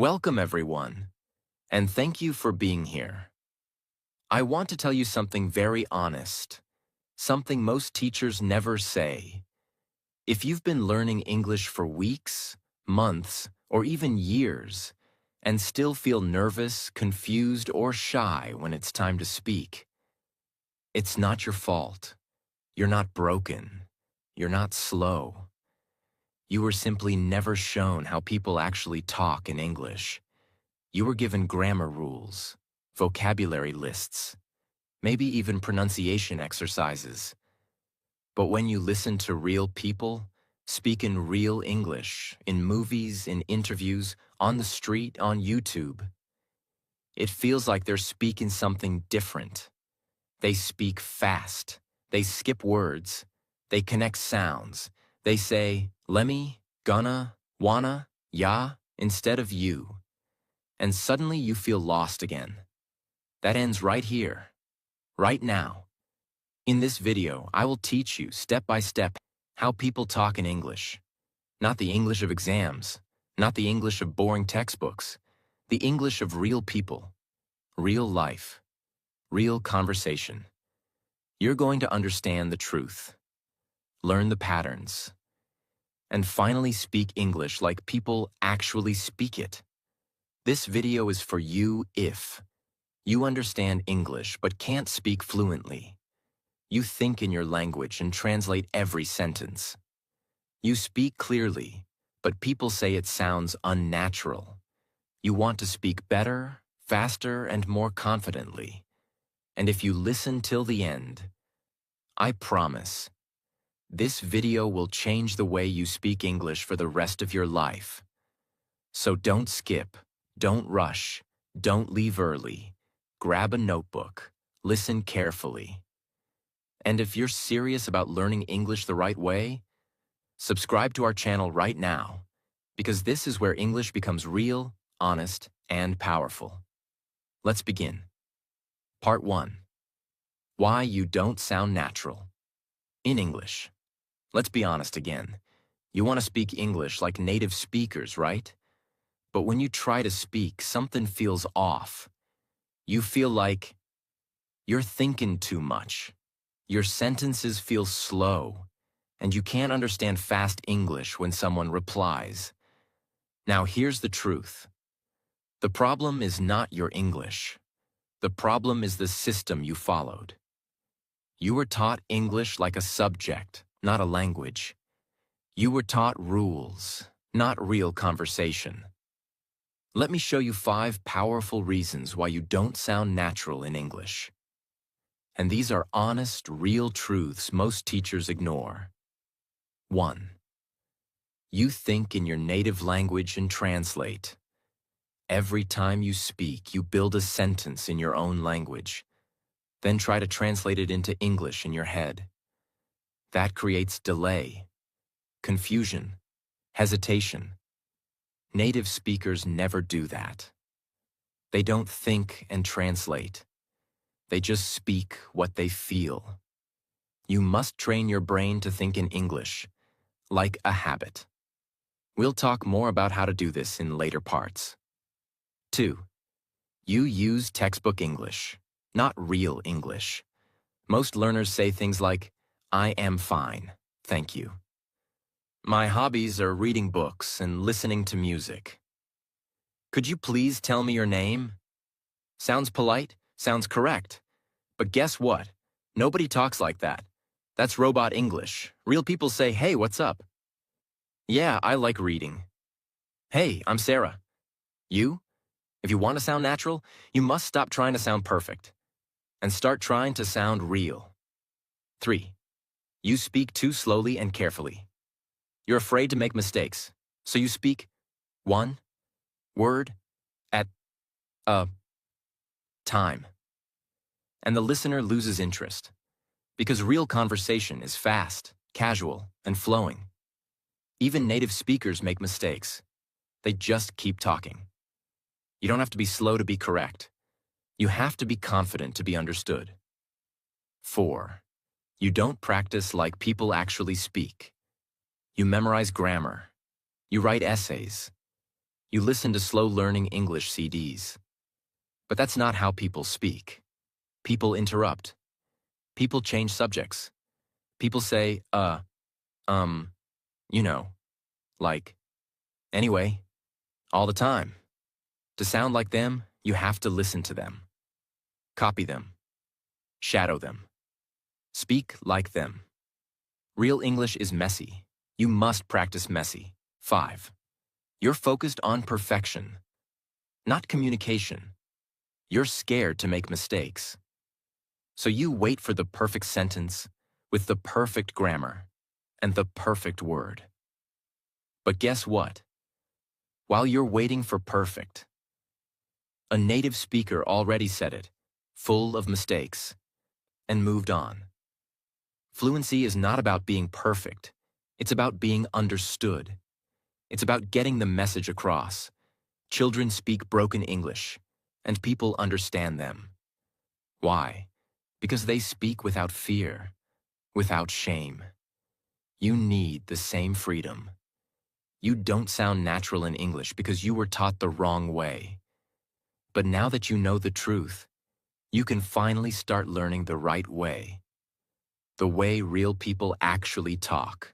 Welcome, everyone, and thank you for being here. I want to tell you something very honest, something most teachers never say. If you've been learning English for weeks, months, or even years, and still feel nervous, confused, or shy when it's time to speak, it's not your fault. You're not broken. You're not slow. You were simply never shown how people actually talk in English. You were given grammar rules, vocabulary lists, maybe even pronunciation exercises. But when you listen to real people, speak in real English, in movies, in interviews, on the street, on YouTube, it feels like they're speaking something different. They speak fast. They skip words. They connect sounds. They say, lemme, gonna, wanna, ya, instead of you. And suddenly you feel lost again. That ends right here, right now. In this video, I will teach you step by step how people talk in English. Not the English of exams, not the English of boring textbooks, the English of real people, real life, real conversation. You're going to understand the truth, learn the patterns, and finally speak English like people actually speak it. This video is for you if you understand English but can't speak fluently. You think in your language and translate every sentence. You speak clearly, but people say it sounds unnatural. You want to speak better, faster, and more confidently. And if you listen till the end, I promise, this video will change the way you speak English for the rest of your life. So don't skip, don't rush, don't leave early. Grab a notebook, listen carefully. And if you're serious about learning English the right way, subscribe to our channel right now, because this is where English becomes real, honest, and powerful. Let's begin. Part 1. Why you don't sound natural. In English. Let's be honest again. You want to speak English like native speakers, right? But when you try to speak, something feels off. You feel like you're thinking too much. Your sentences feel slow, and you can't understand fast English when someone replies. Now here's the truth. The problem is not your English. The problem is the system you followed. You were taught English like a subject, not a language. You were taught rules, not real conversation. Let me show you 5 powerful reasons why you don't sound natural in English. And these are honest, real truths most teachers ignore. 1. You think in your native language and translate. Every time you speak, you build a sentence in your own language, then try to translate it into English in your head. That creates delay, confusion, hesitation. Native speakers never do that. They don't think and translate. They just speak what they feel. You must train your brain to think in English, like a habit. We'll talk more about how to do this in later parts. 2. You use textbook English, not real English. Most learners say things like, I am fine, thank you. My hobbies are reading books and listening to music. Could you please tell me your name? Sounds polite, sounds correct. But guess what? Nobody talks like that. That's robot English. Real people say, hey, what's up? Yeah, I like reading. Hey, I'm Sarah. You? If you want to sound natural, you must stop trying to sound perfect and start trying to sound real. 3. You speak too slowly and carefully. You're afraid to make mistakes, so you speak one word at a time. And the listener loses interest, because real conversation is fast, casual, and flowing. Even native speakers make mistakes. They just keep talking. You don't have to be slow to be correct. You have to be confident to be understood. 4. You don't practice like people actually speak. You memorize grammar. You write essays. You listen to slow learning English CDs. But that's not how people speak. People interrupt. People change subjects. People say, you know, like, anyway, all the time. To sound like them, you have to listen to them. Copy them. Shadow them. Speak like them. Real English is messy. You must practice messy. 5. You're focused on perfection, not communication. You're scared to make mistakes. So you wait for the perfect sentence with the perfect grammar and the perfect word. But guess what? While you're waiting for perfect, a native speaker already said it, full of mistakes, and moved on. Fluency is not about being perfect. It's about being understood. It's about getting the message across. Children speak broken English, and people understand them. Why? Because they speak without fear, without shame. You need the same freedom. You don't sound natural in English because you were taught the wrong way. But now that you know the truth, you can finally start learning the right way. The way real people actually talk.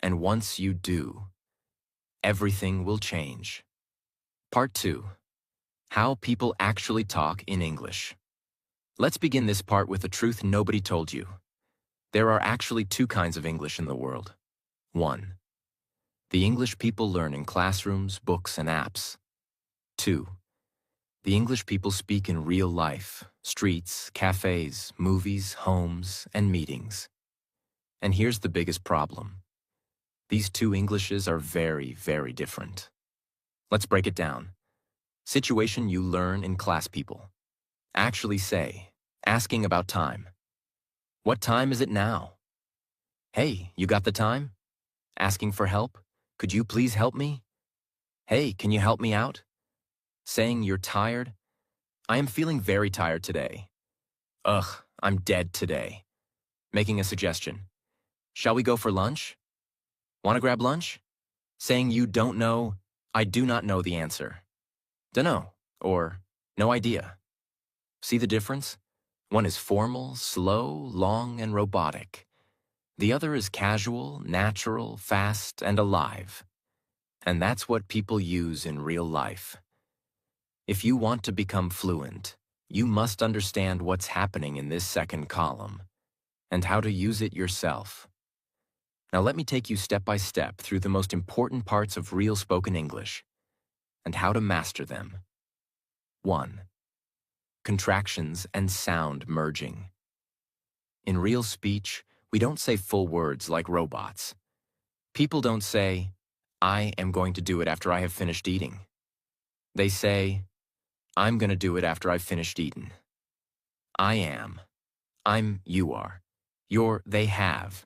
And once you do, everything will change. Part 2. How people actually talk in English. Let's begin this part with a truth nobody told you. There are actually 2 kinds of English in the world. 1. The English people learn in classrooms, books, and apps. 2. The English people speak in real life, streets, cafes, movies, homes, and meetings. And here's the biggest problem. These 2 Englishes are very, very different. Let's break it down. Situation you learn in class people. Actually say, asking about time. What time is it now? Hey, you got the time? Asking for help? Could you please help me? Hey, can you help me out? Saying you're tired? I am feeling very tired today. Ugh, I'm dead today. Making a suggestion. Shall we go for lunch? Want to grab lunch? Saying you don't know, I do not know the answer. Dunno, or no idea. See the difference? One is formal, slow, long, and robotic. The other is casual, natural, fast, and alive. And that's what people use in real life. If you want to become fluent, you must understand what's happening in this second column and how to use it yourself. Now let me take you step by step through the most important parts of real spoken English and how to master them. 1. Contractions and sound merging. In real speech, we don't say full words like robots. People don't say, I am going to do it after I have finished eating. They say, I'm going to do it after I've finished eating. I am. I'm, you are. You're, they have.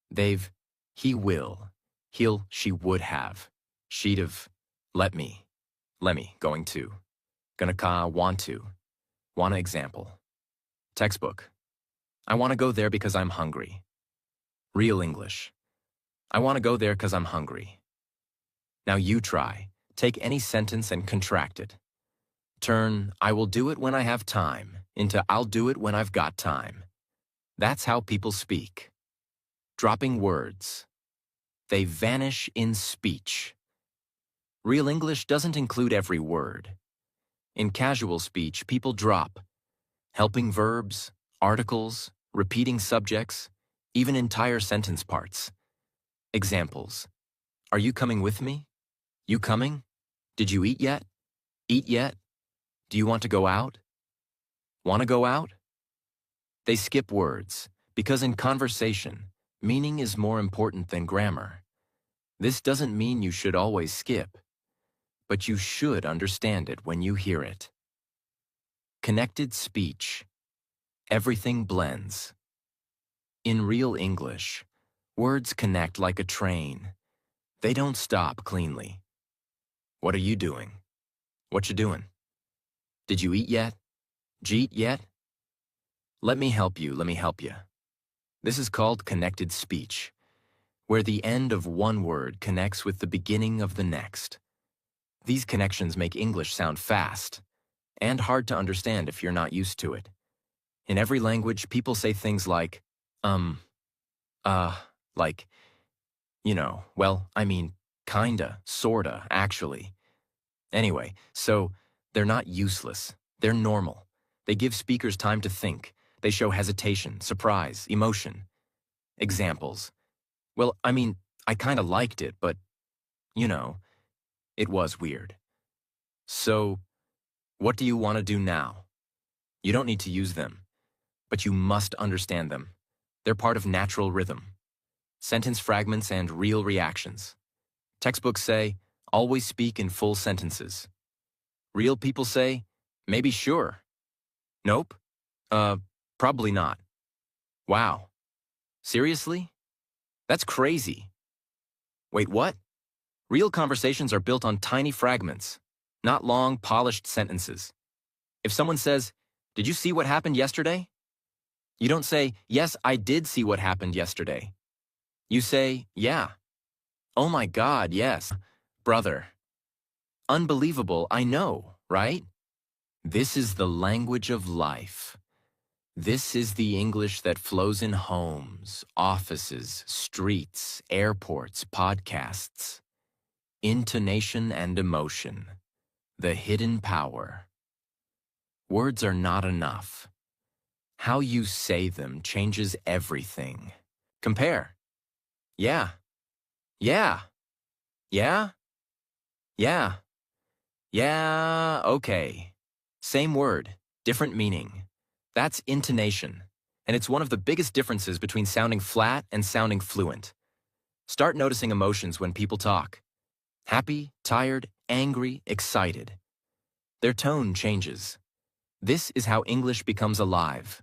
They've, he will. He'll, she would have. She'd have. Let me, going to. Gonna ka, want to. Wanna example. Textbook. I want to go there because I'm hungry. Real English. I want to go there because I'm hungry. Now you try. Take any sentence and contract it. Turn, I will do it when I have time, into I'll do it when I've got time. That's how people speak. Dropping words. They vanish in speech. Real English doesn't include every word. In casual speech, people drop helping verbs, articles, repeating subjects, even entire sentence parts. Examples. Are you coming with me? You coming? Did you eat yet? Eat yet? Do you want to go out? Want to go out? They skip words because in conversation, meaning is more important than grammar. This doesn't mean you should always skip, but you should understand it when you hear it. Connected speech. Everything blends. In real English, words connect like a train. They don't stop cleanly. What are you doing? What you doing? Did you eat yet? Jeet yet? Let me help you. This is called connected speech, where the end of one word connects with the beginning of the next. These connections make English sound fast and hard to understand if you're not used to it. In every language, people say things like, um, uh, like, well, I mean, kinda, sorta, actually. Anyway, so they're not useless. They're normal. They give speakers time to think. They show hesitation, surprise, emotion. Examples. Well, I mean, I kinda liked it, but, you know, it was weird. So, what do you want to do now? You don't need to use them, but you must understand them. They're part of natural rhythm. Sentence fragments and real reactions. Textbooks say, always speak in full sentences. Real people say, maybe sure. Nope. Probably not. Wow. Seriously? That's crazy. Wait, what? Real conversations are built on tiny fragments, not long, polished sentences. If someone says, did you see what happened yesterday? You don't say, yes, I did see what happened yesterday. You say, yeah. Oh my God, yes. Brother. Unbelievable, I know, right? This is the language of life. This is the English that flows in homes, offices, streets, airports, podcasts. Intonation and emotion. The hidden power. Words are not enough. How you say them changes everything. Compare. Yeah. Yeah. Yeah. Yeah. Yeah. Okay. Same word, different meaning. That's intonation, and it's one of the biggest differences between sounding flat and sounding fluent. Start noticing emotions when people talk. Happy, tired, angry, excited. Their tone changes. This is how English becomes alive.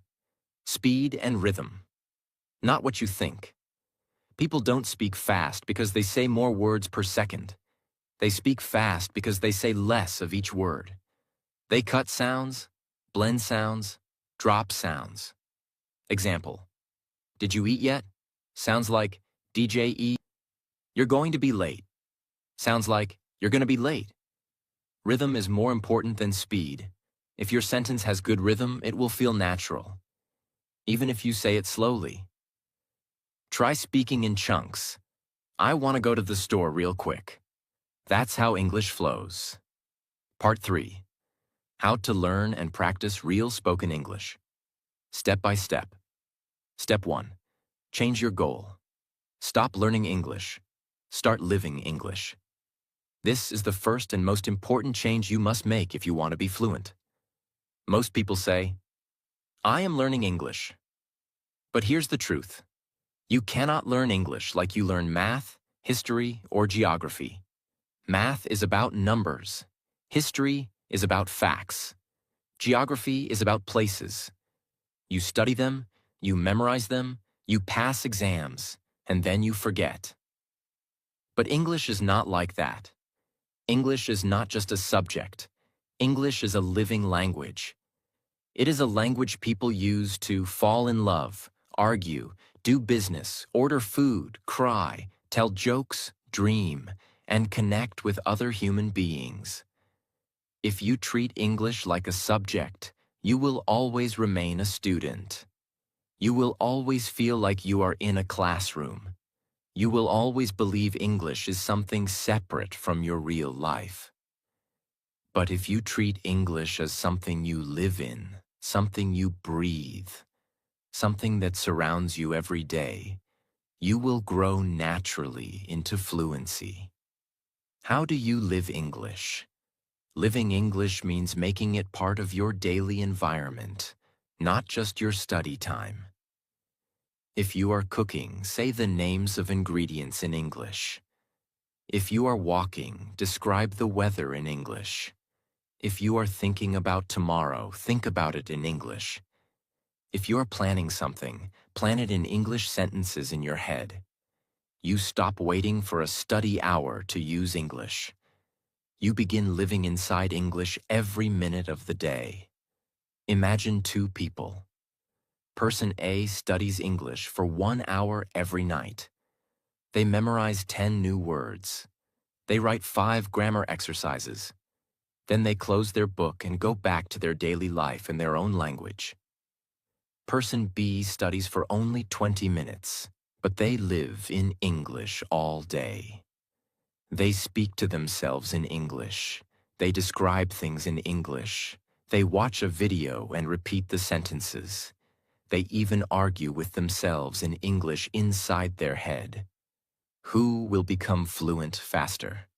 Speed and rhythm. Not what you think. People don't speak fast because they say more words per second. They speak fast because they say less of each word. They cut sounds, blend sounds, drop sounds. Example. Did you eat yet? Sounds like DJ eat. You're going to be late. Sounds like you're going to be late. Rhythm is more important than speed. If your sentence has good rhythm, it will feel natural, even if you say it slowly. Try speaking in chunks. I want to go to the store real quick. That's how English flows. Part 3. How to learn and practice real spoken English. Step by step. Step 1. Change your goal. Stop learning English. Start living English. This is the first and most important change you must make if you want to be fluent. Most people say, I am learning English. But here's the truth. You cannot learn English like you learn math, history, or geography. Math is about numbers. History is about facts. Geography is about places. You study them, you memorize them, you pass exams, and then you forget. But English is not like that. English is not just a subject. English is a living language. It is a language people use to fall in love, argue, do business, order food, cry, tell jokes, dream, and connect with other human beings. If you treat English like a subject, you will always remain a student. You will always feel like you are in a classroom. You will always believe English is something separate from your real life. But if you treat English as something you live in, something you breathe, something that surrounds you every day, you will grow naturally into fluency. How do you live English? Living English means making it part of your daily environment, not just your study time. If you are cooking, say the names of ingredients in English. If you are walking, describe the weather in English. If you are thinking about tomorrow, think about it in English. If you are planning something, plan it in English sentences in your head. You stop waiting for a study hour to use English. You begin living inside English every minute of the day. Imagine two people. Person A studies English for 1 hour every night. They memorize 10 new words. They write 5 grammar exercises. Then they close their book and go back to their daily life in their own language. Person B studies for only 20 minutes, but they live in English all day. They speak to themselves in English. They describe things in English. They watch a video and repeat the sentences. They even argue with themselves in English inside their head. Who will become fluent faster?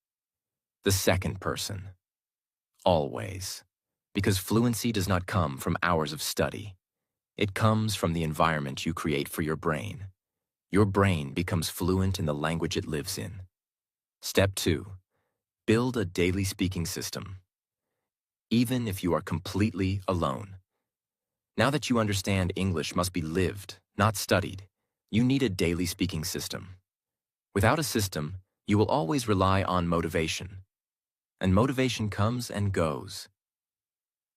The second person. Always. Because fluency does not come from hours of study. It comes from the environment you create for your brain. Your brain becomes fluent in the language it lives in. Step 2. Build a daily speaking system. Even if you are completely alone. Now that you understand English must be lived, not studied, you need a daily speaking system. Without a system, you will always rely on motivation. And motivation comes and goes.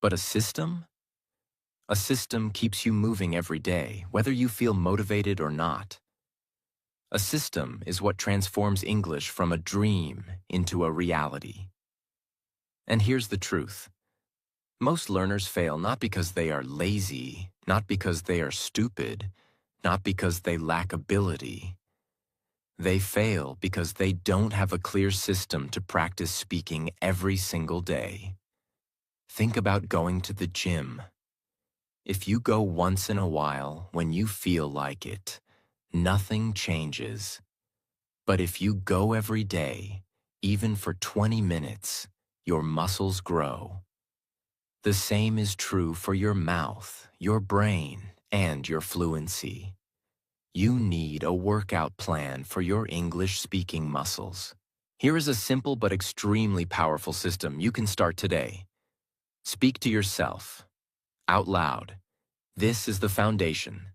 But a system? A system keeps you moving every day, whether you feel motivated or not. A system is what transforms English from a dream into a reality. And here's the truth. Most learners fail not because they are lazy, not because they are stupid, not because they lack ability. They fail because they don't have a clear system to practice speaking every single day. Think about going to the gym. If you go once in a while when you feel like it, nothing changes. But if you go every day, even for 20 minutes, your muscles grow. The same is true for your mouth, your brain, and your fluency. You need a workout plan for your English-speaking muscles. Here is a simple but extremely powerful system you can start today. Speak to yourself, out loud. This is the foundation.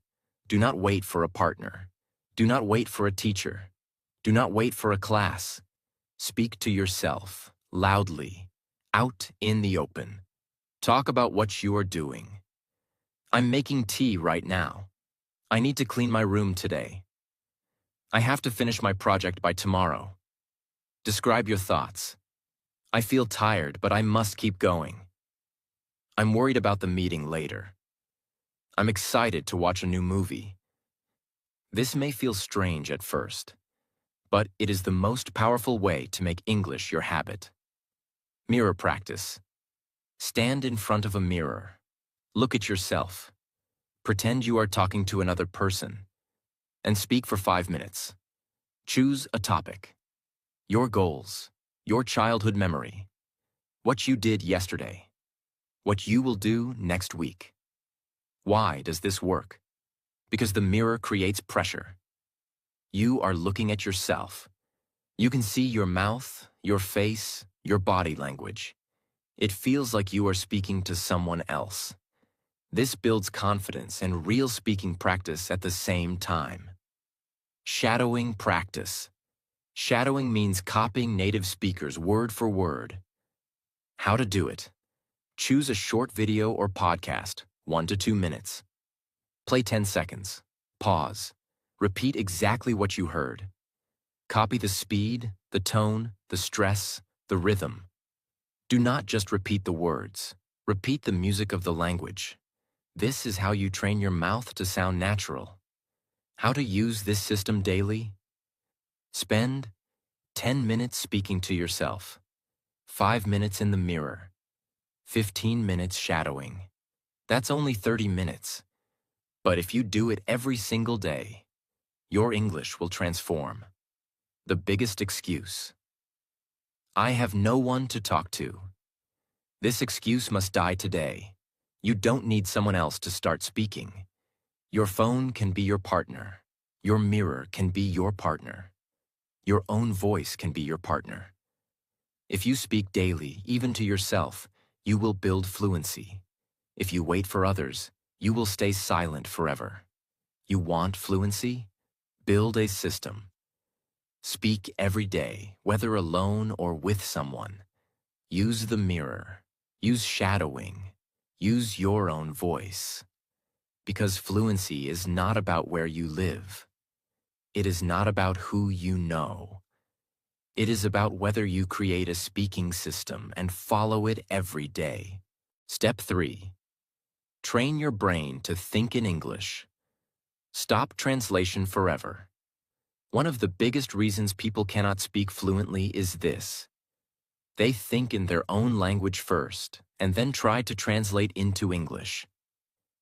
Do not wait for a partner. Do not wait for a teacher. Do not wait for a class. Speak to yourself, loudly, out in the open. Talk about what you are doing. I'm making tea right now. I need to clean my room today. I have to finish my project by tomorrow. Describe your thoughts. I feel tired, but I must keep going. I'm worried about the meeting later. I'm excited to watch a new movie. This may feel strange at first, but it is the most powerful way to make English your habit. Mirror practice. Stand in front of a mirror. Look at yourself. Pretend you are talking to another person. And speak for 5 minutes. Choose a topic. Your goals. Your childhood memory. What you did yesterday. What you will do next week. Why does this work? Because the mirror creates pressure. You are looking at yourself. You can see your mouth, your face, your body language. It feels like you are speaking to someone else. This builds confidence and real speaking practice at the same time. Shadowing practice. Shadowing means copying native speakers word for word. How to do it. Choose a short video or podcast, 1 to 2 minutes. Play 10 seconds. Pause. Repeat exactly what you heard. Copy the speed, the tone, the stress, the rhythm. Do not just repeat the words. Repeat the music of the language. This is how you train your mouth to sound natural. How to use this system daily? Spend 10 minutes speaking to yourself, 5 minutes in the mirror, 15 minutes shadowing. That's only 30 minutes. But if you do it every single day, your English will transform. The biggest excuse. I have no one to talk to. This excuse must die today. You don't need someone else to start speaking. Your phone can be your partner. Your mirror can be your partner. Your own voice can be your partner. If you speak daily, even to yourself, you will build fluency. If you wait for others, you will stay silent forever. You want fluency? Build a system. Speak every day, whether alone or with someone. Use the mirror. Use shadowing. Use your own voice. Because fluency is not about where you live. It is not about who you know. It is about whether you create a speaking system and follow it every day. Step 3. Train your brain to think in English. Stop translation forever. One of the biggest reasons people cannot speak fluently is this. They think in their own language first, and then try to translate into English.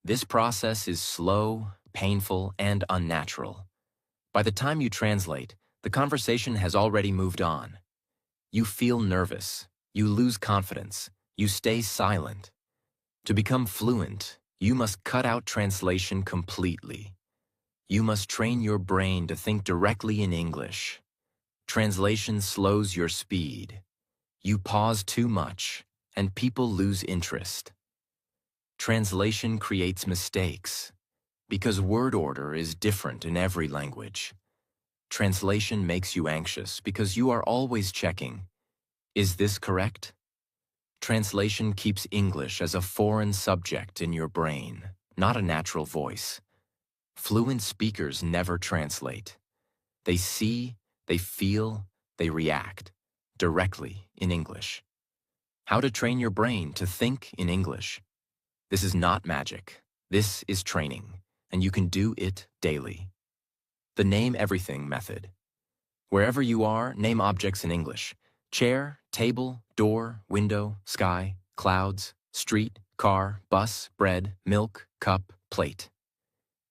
This process is slow, painful, and unnatural. By the time you translate, the conversation has already moved on. You feel nervous, you lose confidence, you stay silent. To become fluent, you must cut out translation completely. You must train your brain to think directly in English. Translation slows your speed. You pause too much, and people lose interest. Translation creates mistakes, because word order is different in every language. Translation makes you anxious because you are always checking, is this correct? Translation keeps English as a foreign subject in your brain, not a natural voice. Fluent speakers never translate. They see, they feel, they react directly in English. How to train your brain to think in English. This is not magic. This is training, and you can do it daily. The Name Everything method. Wherever you are, name objects in English. Chair, table, door, window, sky, clouds, street, car, bus, bread, milk, cup, plate.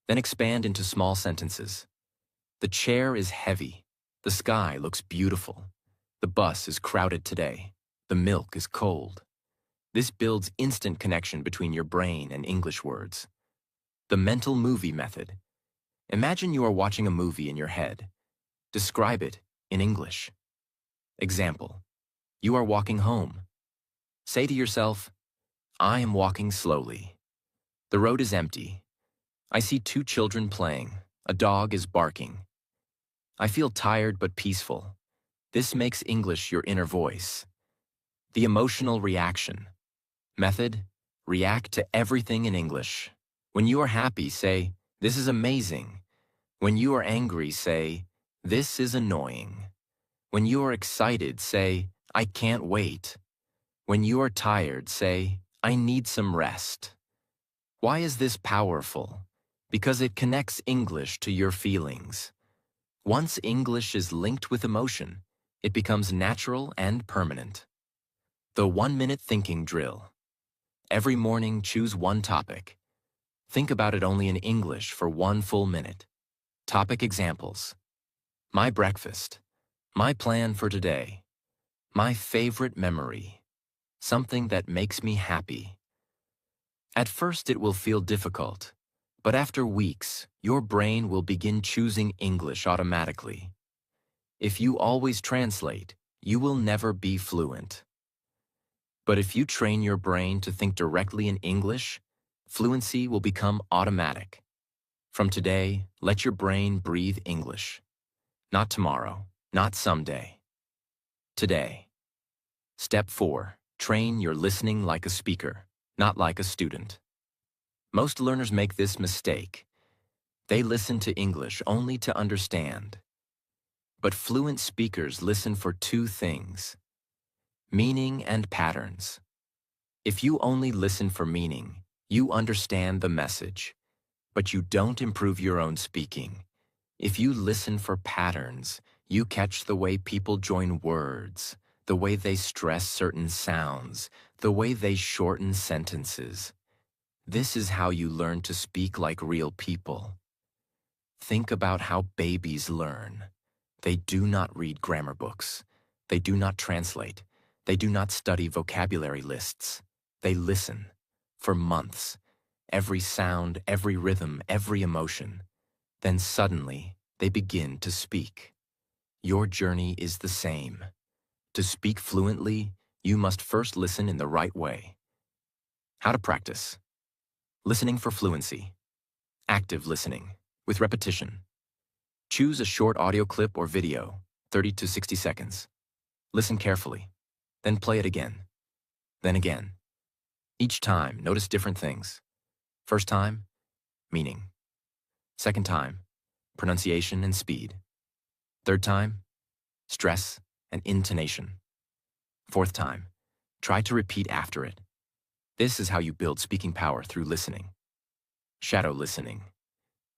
Then expand into small sentences. The chair is heavy. The sky looks beautiful. The bus is crowded today. The milk is cold. This builds instant connection between your brain and English words. The mental movie method. Imagine you are watching a movie in your head. Describe it in English. Example, you are walking home. Say to yourself, I am walking slowly. The road is empty. I see 2 children playing. A dog is barking. I feel tired but peaceful. This makes English your inner voice. The emotional reaction. Method, react to everything in English. When you are happy, say, this is amazing. When you are angry, say, this is annoying. When you are excited, say, I can't wait. When you are tired, say, I need some rest. Why is this powerful? Because it connects English to your feelings. Once English is linked with emotion, it becomes natural and permanent. The 1-minute thinking drill. Every morning, choose one topic. Think about it only in English for 1 full minute. Topic examples. My breakfast. My plan for today. My favorite memory. Something that makes me happy. At first, it will feel difficult, but after weeks, your brain will begin choosing English automatically. If you always translate, you will never be fluent. But if you train your brain to think directly in English, fluency will become automatic. From today, let your brain breathe English. Not tomorrow, not someday. Today. Step 4. Train your listening like a speaker, not like a student. Most learners make this mistake. They listen to English only to understand. But fluent speakers listen for 2 things: meaning and patterns. If you only listen for meaning, you understand the message, but you don't improve your own speaking. If you listen for patterns, you catch the way people join words, the way they stress certain sounds, the way they shorten sentences. This is how you learn to speak like real people. Think about how babies learn. They do not read grammar books. They do not translate. They do not study vocabulary lists. They listen for months. Every sound, every rhythm, every emotion. Then suddenly, they begin to speak. Your journey is the same. To speak fluently, you must first listen in the right way. How to practice. Listening for fluency. Active listening, with repetition. Choose a short audio clip or video, 30 to 60 seconds. Listen carefully, then play it again, then again. Each time, notice different things. First time, meaning. Second time, pronunciation and speed. Third time, stress and intonation. Fourth time, try to repeat after it. This is how you build speaking power through listening. Shadow listening.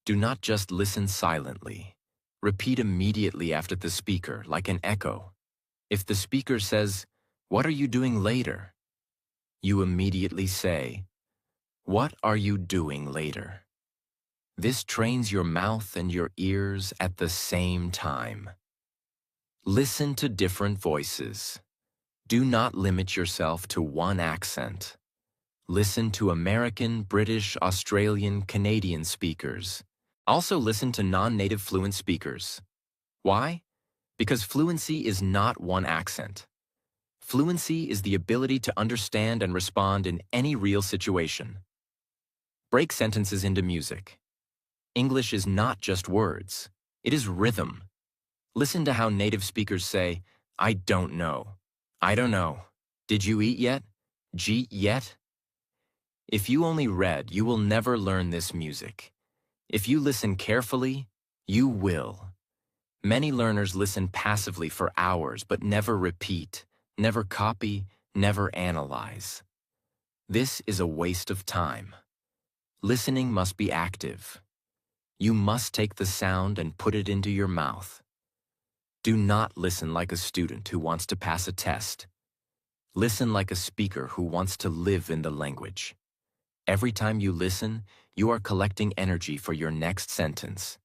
Do not just listen silently. Repeat immediately after the speaker, like an echo. If the speaker says, "What are you doing later?" you immediately say, "What are you doing later?" This trains your mouth and your ears at the same time. Listen to different voices. Do not limit yourself to one accent. Listen to American, British, Australian, Canadian speakers. Also listen to non-native fluent speakers. Why? Because fluency is not one accent. Fluency is the ability to understand and respond in any real situation. Break sentences into music. English is not just words. It is rhythm. Listen to how native speakers say, "I don't know. I don't know. Did you eat yet? Jeet yet?" If you only read, you will never learn this music. If you listen carefully, you will. Many learners listen passively for hours but never repeat, never copy, never analyze. This is a waste of time. Listening must be active. You must take the sound and put it into your mouth. Do not listen like a student who wants to pass a test. Listen like a speaker who wants to live in the language. Every time you listen, you are collecting energy for your next sentence.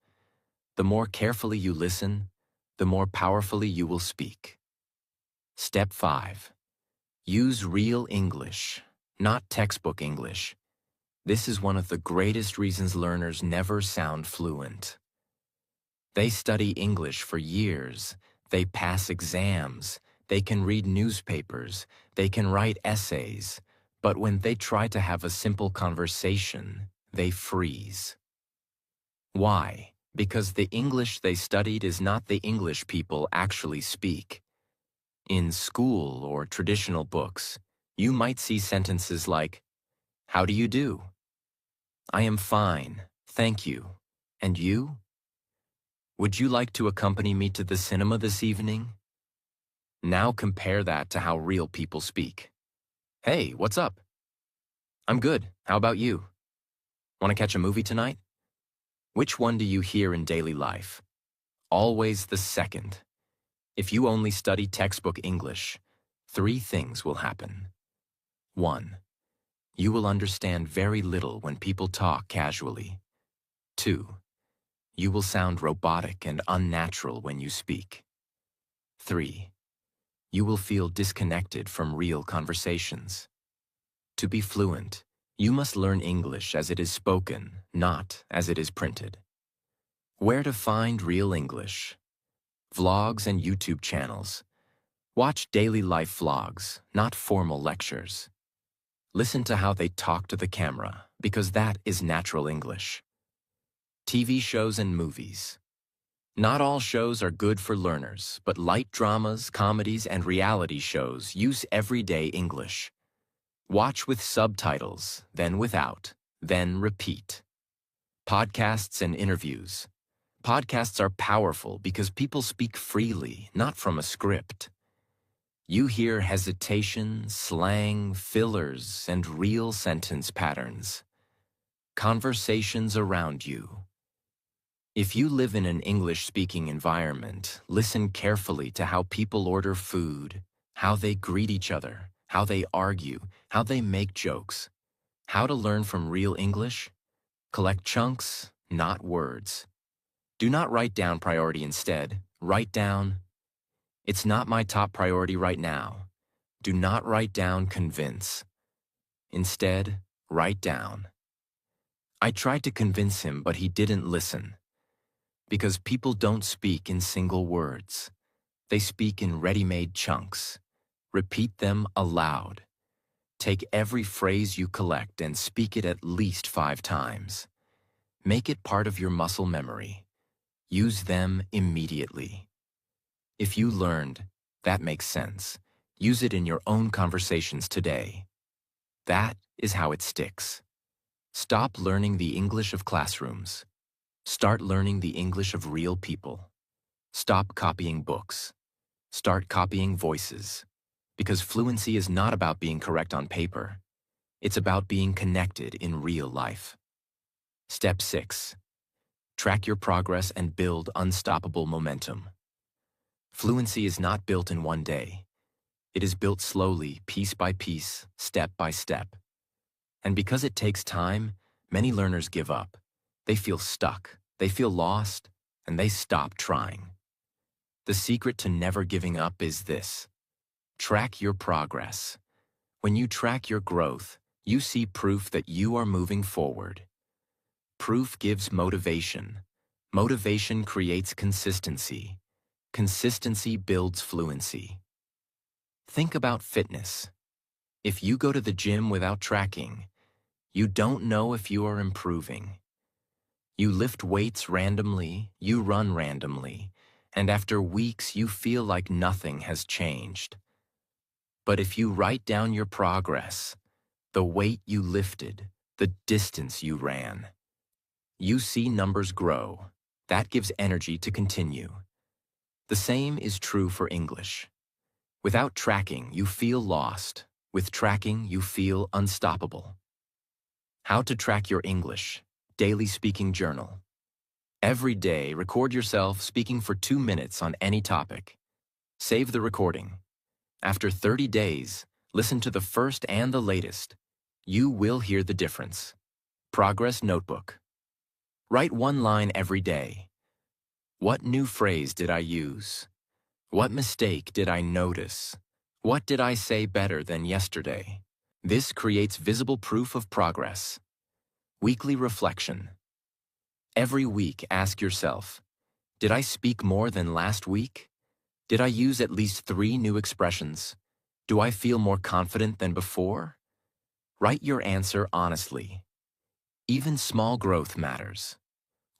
The more carefully you listen, the more powerfully you will speak. Step 5. Use real English, not textbook English. This is one of the greatest reasons learners never sound fluent. They study English for years. They pass exams. They can read newspapers. They can write essays. But when they try to have a simple conversation, they freeze. Why? Because the English they studied is not the English people actually speak. In school or traditional books, you might see sentences like, "How do you do?" "I am fine, thank you. And you?" "Would you like to accompany me to the cinema this evening?" Now compare that to how real people speak. "Hey, what's up?" "I'm good. How about you? Want to catch a movie tonight?" Which one do you hear in daily life? Always the second. If you only study textbook English, 3 things will happen. 1. You will understand very little when people talk casually. 2. You will sound robotic and unnatural when you speak. 3. You will feel disconnected from real conversations. To be fluent, you must learn English as it is spoken, not as it is printed. Where to find real English? Vlogs and YouTube channels. Watch daily life vlogs, not formal lectures. Listen to how they talk to the camera, because that is natural English. TV shows and movies. Not all shows are good for learners, but light dramas, comedies, and reality shows use everyday English. Watch with subtitles, then without, then repeat. Podcasts and interviews. Podcasts are powerful because people speak freely, not from a script. You hear hesitation, slang, fillers, and real sentence patterns. Conversations around you. If you live in an English-speaking environment, listen carefully to how people order food, how they greet each other, how they argue, how they make jokes. How to learn from real English? Collect chunks, not words. Do not write down priority instead. Write down, "It's not my top priority right now." Do not write down convince. Instead, write down, "I tried to convince him, but he didn't listen." Because people don't speak in single words. They speak in ready-made chunks. Repeat them aloud. Take every phrase you collect and speak it at least 5 times. Make it part of your muscle memory. Use them immediately. If you learned, "That makes sense," use it in your own conversations today. That is how it sticks. Stop learning the English of classrooms. Start learning the English of real people. Stop copying books. Start copying voices. Because fluency is not about being correct on paper. It's about being connected in real life. Step 6. Track your progress and build unstoppable momentum. Fluency is not built in one day. It is built slowly, piece by piece, step by step. And because it takes time, many learners give up. They feel stuck, they feel lost, and they stop trying. The secret to never giving up is this: track your progress. When you track your growth, you see proof that you are moving forward. Proof gives motivation. Motivation creates consistency. Consistency builds fluency. Think about fitness. If you go to the gym without tracking, you don't know if you are improving. You lift weights randomly, you run randomly, and after weeks you feel like nothing has changed. But if you write down your progress, the weight you lifted, the distance you ran, you see numbers grow. That gives energy to continue. The same is true for English. Without tracking, you feel lost. With tracking, you feel unstoppable. How to track your English. Daily speaking journal. Every day, record yourself speaking for 2 minutes on any topic. Save the recording. After 30 days, listen to the first and the latest. You will hear the difference. Progress notebook. Write one line every day. What new phrase did I use? What mistake did I notice? What did I say better than yesterday? This creates visible proof of progress. Weekly reflection. Every week, ask yourself, did I speak more than last week? Did I use at least 3 new expressions? Do I feel more confident than before? Write your answer honestly. Even small growth matters.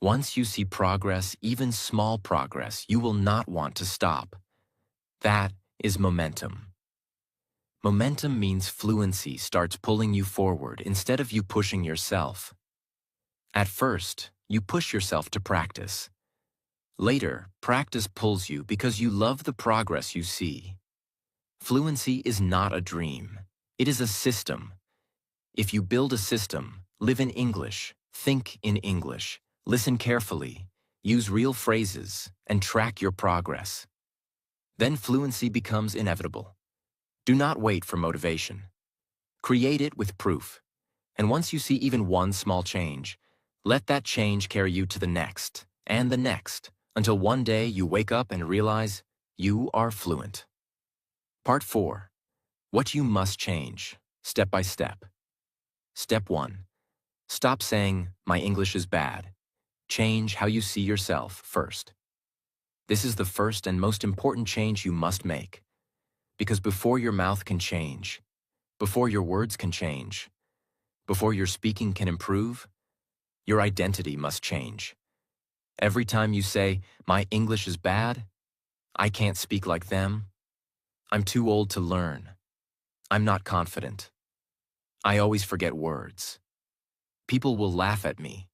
Once you see progress, even small progress, you will not want to stop. That is momentum. Momentum means fluency starts pulling you forward instead of you pushing yourself. At first, you push yourself to practice. Later, practice pulls you because you love the progress you see. Fluency is not a dream. It is a system. If you build a system, live in English, think in English, listen carefully, use real phrases, and track your progress, then fluency becomes inevitable. Do not wait for motivation. Create it with proof. And once you see even one small change, let that change carry you to the next, and the next, until one day you wake up and realize you are fluent. Part 4. What you must change, step by step. Step 1. Stop saying, "My English is bad." Change how you see yourself first. This is the first and most important change you must make. Because before your mouth can change, before your words can change, before your speaking can improve, your identity must change. Every time you say, "My English is bad," "I can't speak like them," "I'm too old to learn," "I'm not confident," "I always forget words," people will laugh at me.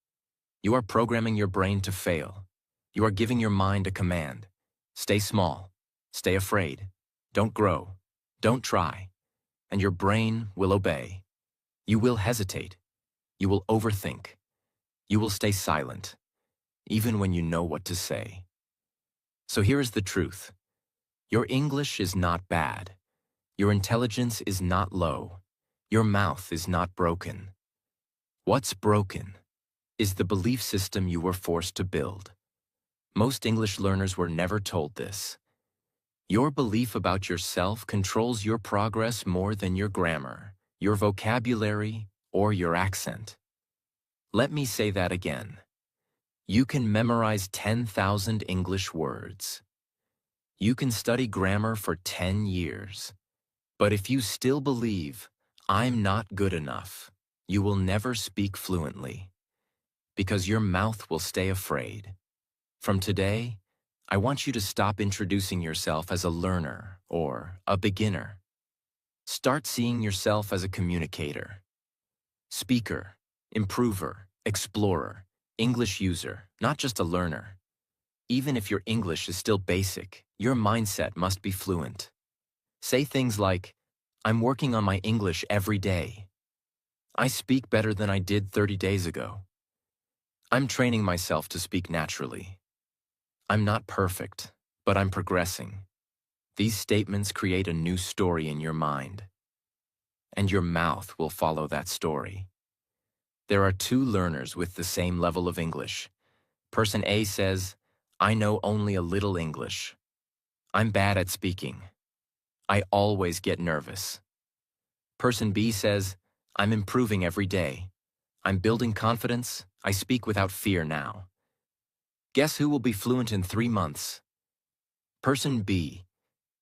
You are programming your brain to fail. You are giving your mind a command. Stay small. Stay afraid. Don't grow. Don't try. And your brain will obey. You will hesitate. You will overthink. You will stay silent, even when you know what to say. So here is the truth. Your English is not bad. Your intelligence is not low. Your mouth is not broken. What's broken is the belief system you were forced to build. Most English learners were never told this. Your belief about yourself controls your progress more than your grammar, your vocabulary, or your accent. Let me say that again. You can memorize 10,000 English words. You can study grammar for 10 years. But if you still believe, "I'm not good enough," you will never speak fluently. Because your mouth will stay afraid. From today, I want you to stop introducing yourself as a learner or a beginner. Start seeing yourself as a communicator, speaker, improver, explorer, English user, not just a learner. Even if your English is still basic, your mindset must be fluent. Say things like, I'm working on my English every day. I speak better than I did 30 days ago. I'm training myself to speak naturally. I'm not perfect, but I'm progressing. These statements create a new story in your mind, and your mouth will follow that story. There are two learners with the same level of English. Person A says, I know only a little English. I'm bad at speaking. I always get nervous. Person B says, I'm improving every day. I'm building confidence. I speak without fear now. Guess who will be fluent in 3 months? Person B,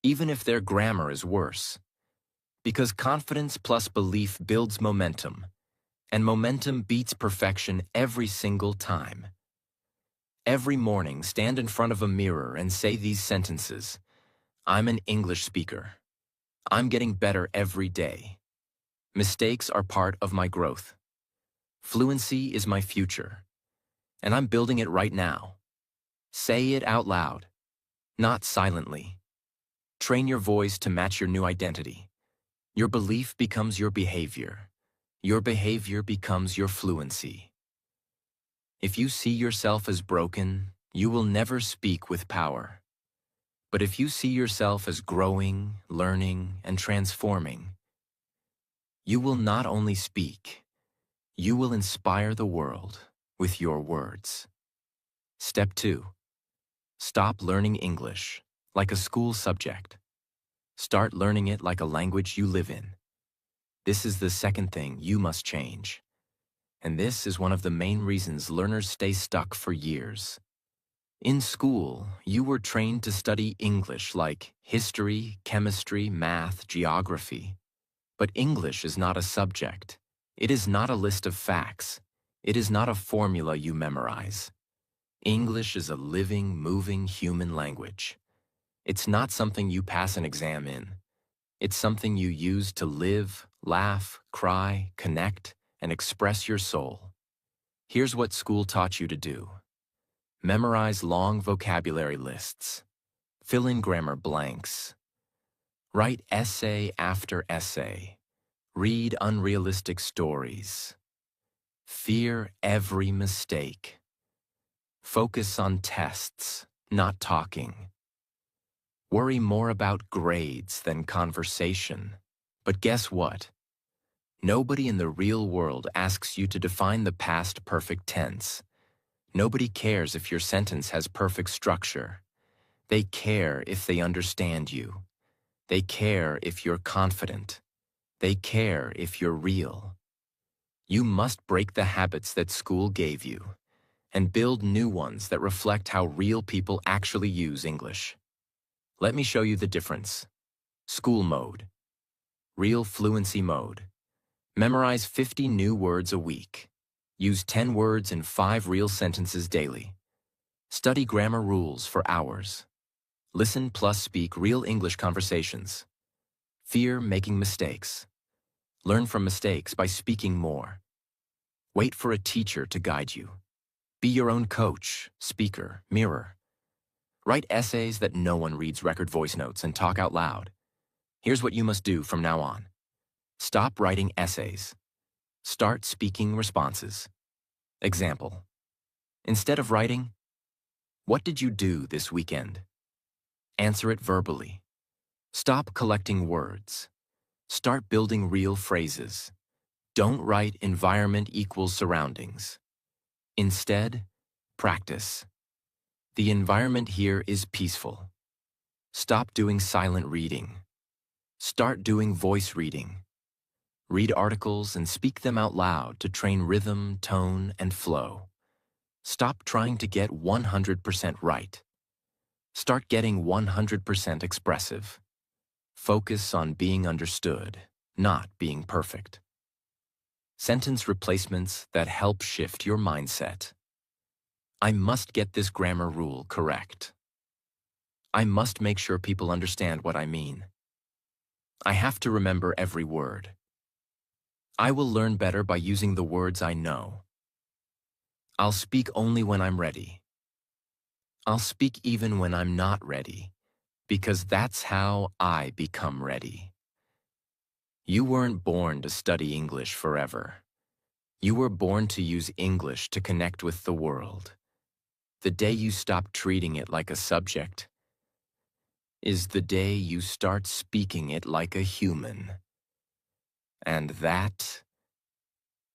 even if their grammar is worse. Because confidence plus belief builds momentum, and momentum beats perfection every single time. Every morning, stand in front of a mirror and say these sentences. I'm an English speaker. I'm getting better every day. Mistakes are part of my growth. Fluency is my future, and I'm building it right now. Say it out loud, not silently. Train your voice to match your new identity. Your belief becomes your behavior. Your behavior becomes your fluency. If you see yourself as broken, you will never speak with power. But if you see yourself as growing, learning, and transforming, you will not only speak, you will inspire the world with your words. Step 2. Stop learning English like a school subject. Start learning it like a language you live in. This is the second thing you must change. And this is one of the main reasons learners stay stuck for years. In school, you were trained to study English like history, chemistry, math, geography. But English is not a subject. It is not a list of facts. It is not a formula you memorize. English is a living, moving human language. It's not something you pass an exam in. It's something you use to live, laugh, cry, connect, and express your soul. Here's what school taught you to do. Memorize long vocabulary lists. Fill in grammar blanks. Write essay after essay. Read unrealistic stories. Fear every mistake. Focus on tests, not talking. Worry more about grades than conversation. But guess what? Nobody in the real world asks you to define the past perfect tense. Nobody cares if your sentence has perfect structure. They care if they understand you. They care if you're confident. They care if you're real. You must break the habits that school gave you and build new ones that reflect how real people actually use English. Let me show you the difference. School mode. Real fluency mode. Memorize 50 new words a week. Use 10 words in 5 real sentences daily. Study grammar rules for hours. Listen plus speak real English conversations. Fear making mistakes. Learn from mistakes by speaking more. Wait for a teacher to guide you. Be your own coach, speaker, mirror. Write essays that no one reads, record voice notes, and talk out loud. Here's what you must do from now on. Stop writing essays. Start speaking responses. Example. Instead of writing, what did you do this weekend? Answer it verbally. Stop collecting words. Start building real phrases. Don't write environment equals surroundings. Instead, practice. The environment here is peaceful. Stop doing silent reading. Start doing voice reading. Read articles and speak them out loud to train rhythm, tone, and flow. Stop trying to get 100% right. Start getting 100% expressive. Focus on being understood, not being perfect. Sentence replacements that help shift your mindset. I must get this grammar rule correct. I must make sure people understand what I mean. I have to remember every word. I will learn better by using the words I know. I'll speak only when I'm ready. I'll speak even when I'm not ready, because that's how I become ready. You weren't born to study English forever. You were born to use English to connect with the world. The day you stop treating it like a subject is the day you start speaking it like a human. And that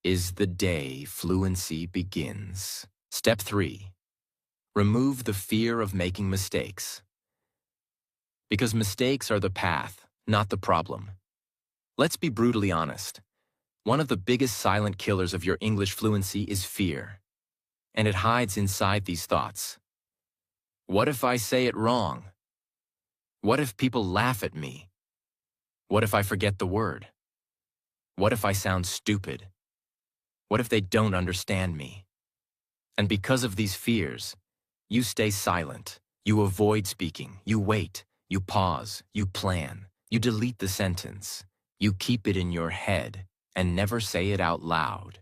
is the day fluency begins. Step 3. Remove the fear of making mistakes. Because mistakes are the path, not the problem. Let's be brutally honest. One of the biggest silent killers of your English fluency is fear. And it hides inside these thoughts. What if I say it wrong? What if people laugh at me? What if I forget the word? What if I sound stupid? What if they don't understand me? And because of these fears, you stay silent. You avoid speaking. You wait. You pause. You plan. You delete the sentence. You keep it in your head and never say it out loud.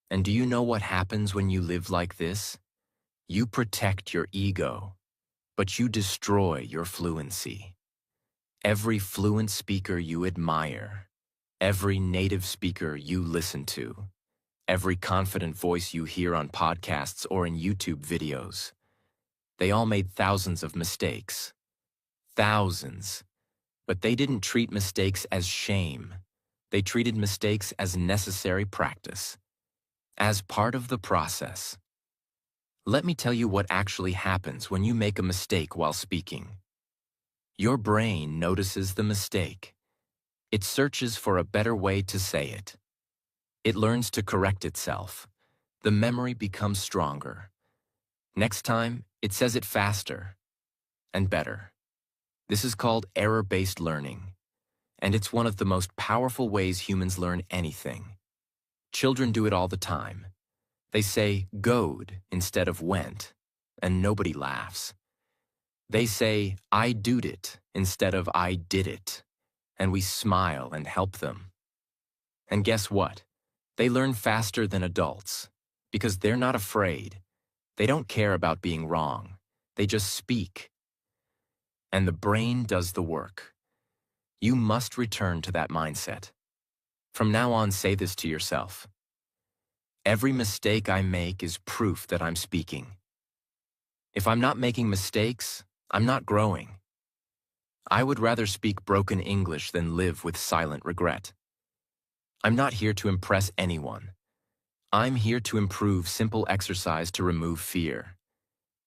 And do you know what happens when you live like this? You protect your ego, but you destroy your fluency. Every fluent speaker you admire, every native speaker you listen to, every confident voice you hear on podcasts or in YouTube videos, they all made thousands of mistakes. Thousands. But they didn't treat mistakes as shame. They treated mistakes as necessary practice, as part of the process. Let me tell you what actually happens when you make a mistake while speaking. Your brain notices the mistake. It searches for a better way to say it. It learns to correct itself. The memory becomes stronger. Next time, it says it faster and better. This is called error-based learning, and it's one of the most powerful ways humans learn anything. Children do it all the time. They say "goed" instead of "went," and nobody laughs. They say "I doed it" instead of "I did it," and we smile and help them. And guess what? They learn faster than adults because they're not afraid. They don't care about being wrong. They just speak. And the brain does the work. You must return to that mindset. From now on, say this to yourself. Every mistake I make is proof that I'm speaking. If I'm not making mistakes, I'm not growing. I would rather speak broken English than live with silent regret. I'm not here to impress anyone. I'm here to improve simple exercise to remove fear.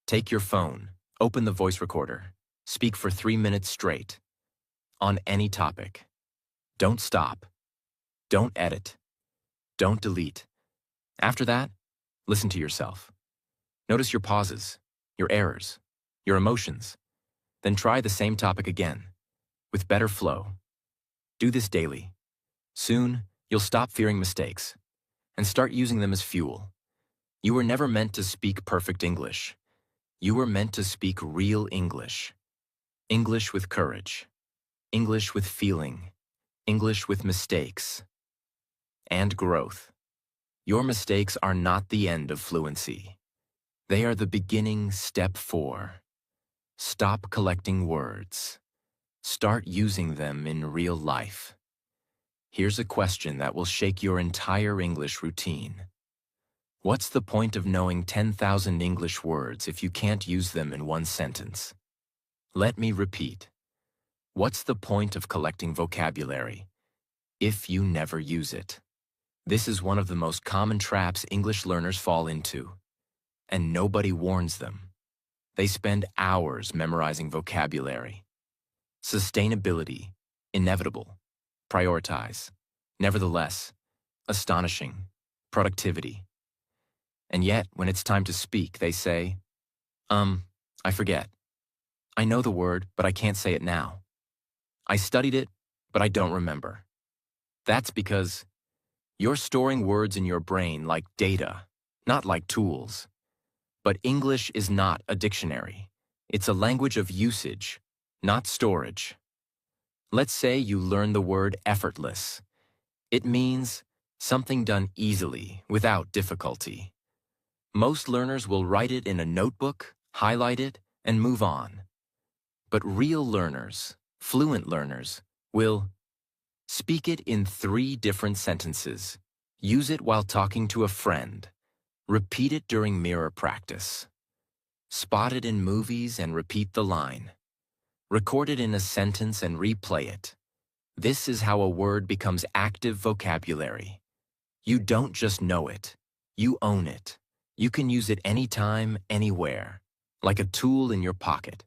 Take your phone, open the voice recorder, speak for 3 minutes straight, on any topic. Don't stop. Don't edit. Don't delete. After that, listen to yourself. Notice your pauses, your errors, your emotions. Then try the same topic again, with better flow. Do this daily. Soon, you'll stop fearing mistakes and start using them as fuel. You were never meant to speak perfect English. You were meant to speak real English. English with courage. English with feeling. English with mistakes. And growth. Your mistakes are not the end of fluency. They are the beginning. Step 4. Stop collecting words. Start using them in real life. Here's a question that will shake your entire English routine. What's the point of knowing 10,000 English words if you can't use them in one sentence? Let me repeat. What's the point of collecting vocabulary if you never use it? This is one of the most common traps English learners fall into, and nobody warns them. They spend hours memorizing vocabulary. Sustainability, inevitable, prioritize, nevertheless, astonishing, productivity. And yet, when it's time to speak, they say, I forget. I know the word, but I can't say it now. I studied it, but I don't remember. That's because you're storing words in your brain like data, not like tools. But English is not a dictionary. It's a language of usage, not storage. Let's say you learn the word effortless. It means something done easily, without difficulty. Most learners will write it in a notebook, highlight it, and move on. But real learners, fluent learners, will speak it in 3 different sentences, use it while talking to a friend, repeat it during mirror practice, spot it in movies and repeat the line, record it in a sentence and replay it. This is how a word becomes active vocabulary. You don't just know it, you own it. You can use it anytime, anywhere, like a tool in your pocket.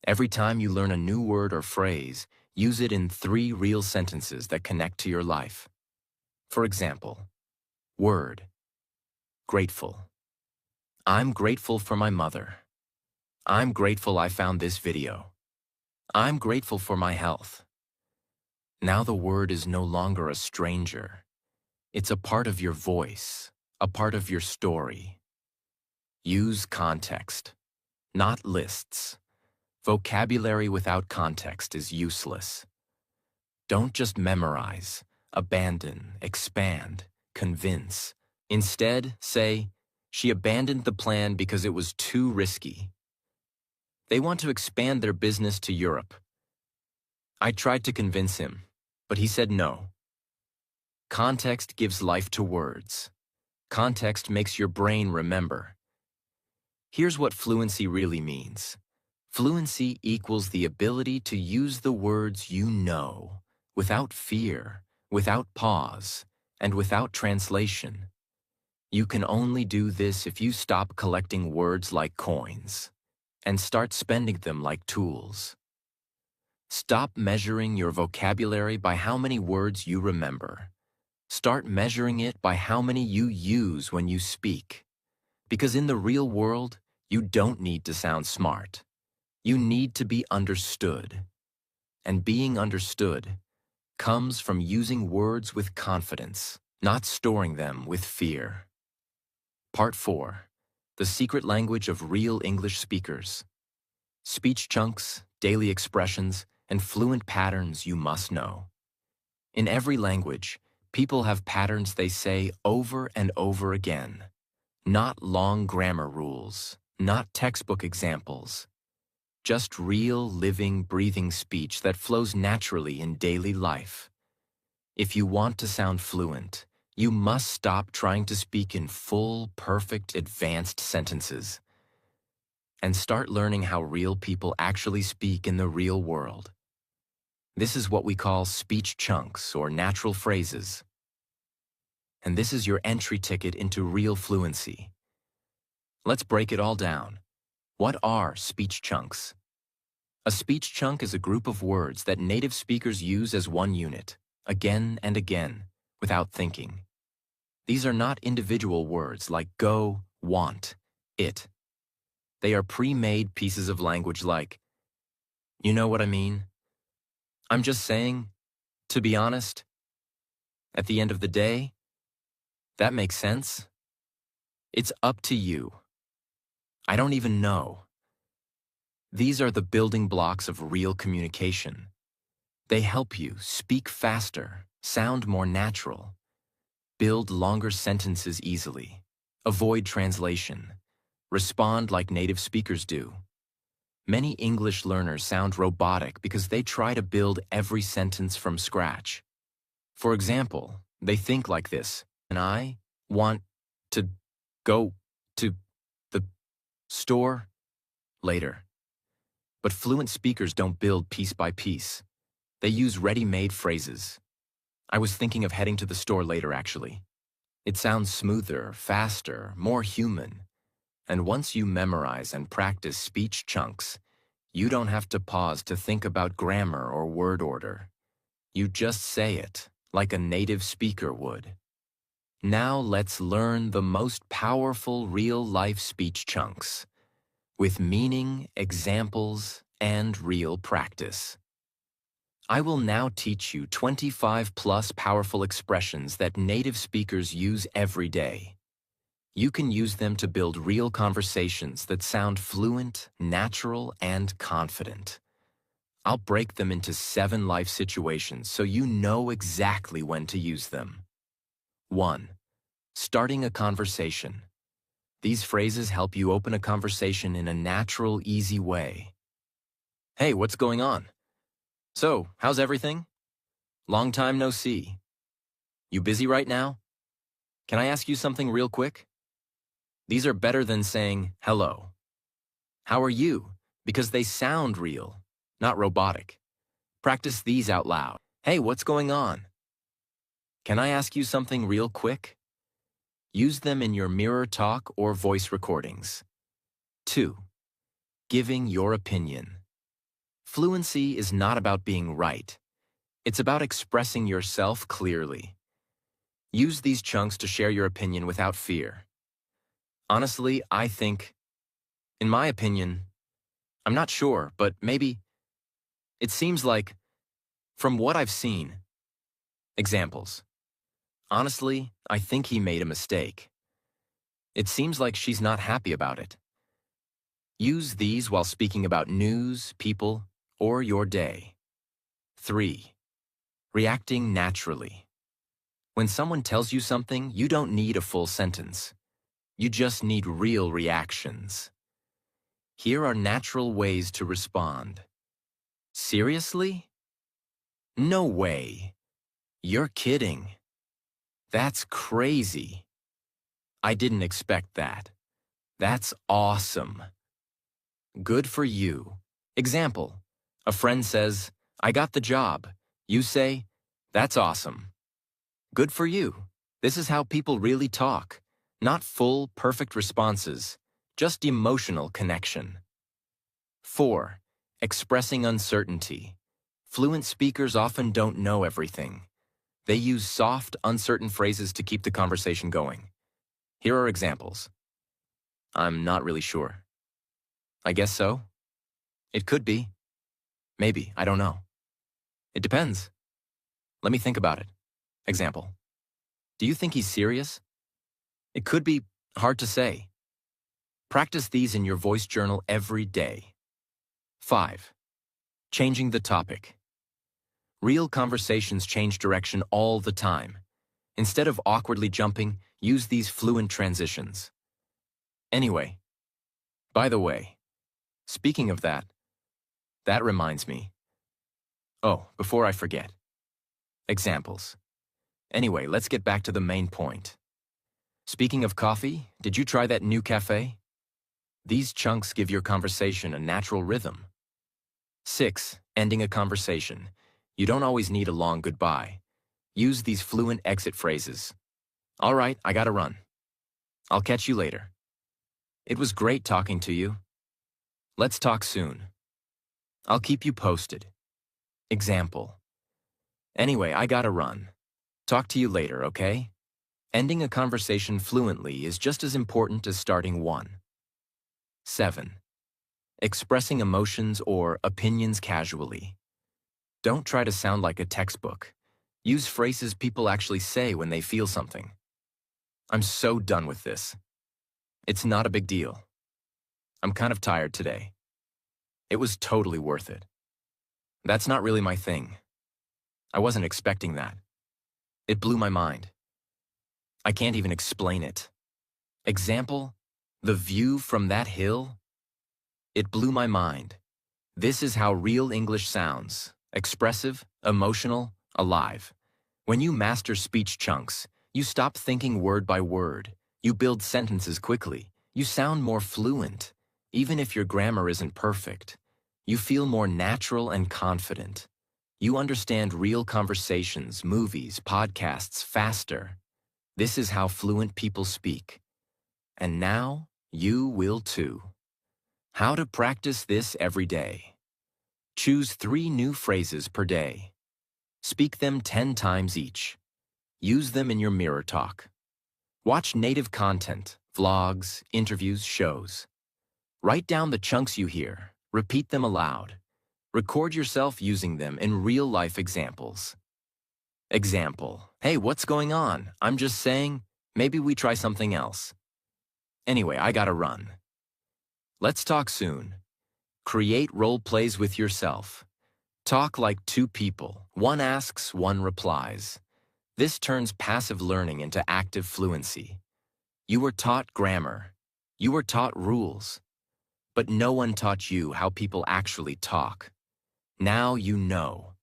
Every time you learn a new word or phrase, use it in 3 real sentences that connect to your life. For example, word, grateful. I'm grateful for my mother. I'm grateful I found this video. I'm grateful for my health. Now the word is no longer a stranger. It's a part of your voice, a part of your story. Use context, not lists. Vocabulary without context is useless. Don't just memorize, abandon, expand, convince. Instead, say, she abandoned the plan because it was too risky. They want to expand their business to Europe. I tried to convince him, but he said no. Context gives life to words. Context makes your brain remember. Here's what fluency really means. Fluency equals the ability to use the words you know, without fear, without pause, and without translation. You can only do this if you stop collecting words like coins and start spending them like tools. Stop measuring your vocabulary by how many words you remember. Start measuring it by how many you use when you speak. Because in the real world, you don't need to sound smart. You need to be understood. And being understood comes from using words with confidence, not storing them with fear. Part 4. The secret language of real English speakers. Speech chunks, daily expressions, and fluent patterns you must know. In every language, people have patterns they say over and over again. Not long grammar rules, not textbook examples. Just real, living, breathing speech that flows naturally in daily life. If you want to sound fluent, you must stop trying to speak in full, perfect, advanced sentences and start learning how real people actually speak in the real world. This is what we call speech chunks or natural phrases. And this is your entry ticket into real fluency. Let's break it all down. What are speech chunks? A speech chunk is a group of words that native speakers use as one unit, again and again, without thinking. These are not individual words like go, want, it. They are pre-made pieces of language like, you know what I mean? I'm just saying, to be honest, at the end of the day, that makes sense. It's up to you. I don't even know. These are the building blocks of real communication. They help you speak faster, sound more natural, build longer sentences easily, avoid translation, respond like native speakers do. Many English learners sound robotic because they try to build every sentence from scratch. For example, they think like this, and I want to go to the store later. But fluent speakers don't build piece by piece. They use ready-made phrases. I was thinking of heading to the store later, actually. It sounds smoother, faster, more human. And once you memorize and practice speech chunks, you don't have to pause to think about grammar or word order. You just say it, like a native speaker would. Now let's learn the most powerful real-life speech chunks, with meaning, examples, and real practice. I will now teach you 25 plus powerful expressions that native speakers use every day. You can use them to build real conversations that sound fluent, natural, and confident. I'll break them into 7 life situations so you know exactly when to use them. 1. Starting a conversation. These phrases help you open a conversation in a natural, easy way. Hey, what's going on? So, how's everything? Long time no see. You busy right now? Can I ask you something real quick? These are better than saying, hello. How are you? Because they sound real, not robotic. Practice these out loud. Hey, what's going on? Can I ask you something real quick? Use them in your mirror talk or voice recordings. 2. Giving your opinion. Fluency is not about being right. It's about expressing yourself clearly. Use these chunks to share your opinion without fear. Honestly, I think, in my opinion, I'm not sure, but maybe, it seems like, from what I've seen. Examples. Honestly, I think he made a mistake. It seems like she's not happy about it. Use these while speaking about news, people, or your day. 3. Reacting naturally. When someone tells you something, you don't need a full sentence. You just need real reactions. Here are natural ways to respond. Seriously? No way. You're kidding. That's crazy. I didn't expect that. That's awesome. Good for you. Example. A friend says, I got the job. You say, that's awesome. Good for you. This is how people really talk. Not full, perfect responses, just emotional connection. 4. Expressing uncertainty. Fluent speakers often don't know everything. They use soft, uncertain phrases to keep the conversation going. Here are examples. I'm not really sure. I guess so. It could be. Maybe, I don't know. It depends. Let me think about it. Example. Do you think he's serious? It could be hard to say. Practice these in your voice journal every day. 5. Changing the topic. Real conversations change direction all the time. Instead of awkwardly jumping, use these fluent transitions. Anyway, by the way, speaking of that reminds me. Oh, before I forget. Examples. Anyway, let's get back to the main point. Speaking of coffee, did you try that new cafe? These chunks give your conversation a natural rhythm. 6. Ending a conversation. You don't always need a long goodbye. Use these fluent exit phrases. All right, I gotta run. I'll catch you later. It was great talking to you. Let's talk soon. I'll keep you posted. Example. Anyway, I gotta run. Talk to you later, okay? Ending a conversation fluently is just as important as starting one. 7. Expressing emotions or opinions casually. Don't try to sound like a textbook. Use phrases people actually say when they feel something. I'm so done with this. It's not a big deal. I'm kind of tired today. It was totally worth it. That's not really my thing. I wasn't expecting that. It blew my mind. I can't even explain it. Example, the view from that hill? It blew my mind. This is how real English sounds. Expressive, emotional, alive. When you master speech chunks, you stop thinking word by word. You build sentences quickly. You sound more fluent. Even if your grammar isn't perfect, you feel more natural and confident. You understand real conversations, movies, podcasts faster. This is how fluent people speak. And now, you will too. How to practice this every day. Choose 3 new phrases per day. Speak them 10 times each. Use them in your mirror talk. Watch native content, vlogs, interviews, shows. Write down the chunks you hear. Repeat them aloud. Record yourself using them in real-life examples. Example. Hey, what's going on? I'm just saying, maybe we try something else. Anyway, I gotta run. Let's talk soon. Create role plays with yourself. Talk like 2 people. One asks, one replies. This turns passive learning into active fluency. You were taught grammar. You were taught rules, but no one taught you how people actually talk. Now you know,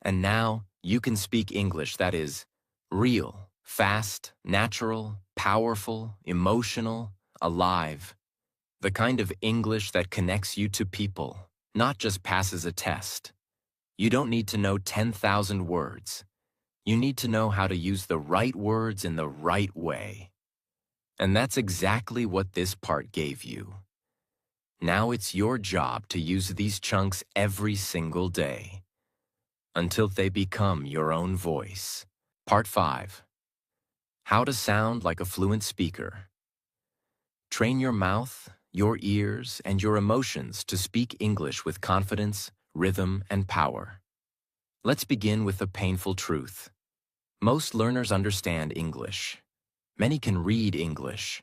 and now you can speak English that is real, fast, natural, powerful, emotional, alive. The kind of English that connects you to people, not just passes a test. You don't need to know 10,000 words. You need to know how to use the right words in the right way. And that's exactly what this part gave you. Now it's your job to use these chunks every single day, until they become your own voice. Part 5. How to sound like a fluent speaker. Train your mouth, your ears, and your emotions to speak English with confidence, rhythm, and power. Let's begin with the painful truth. Most learners understand English. Many can read English.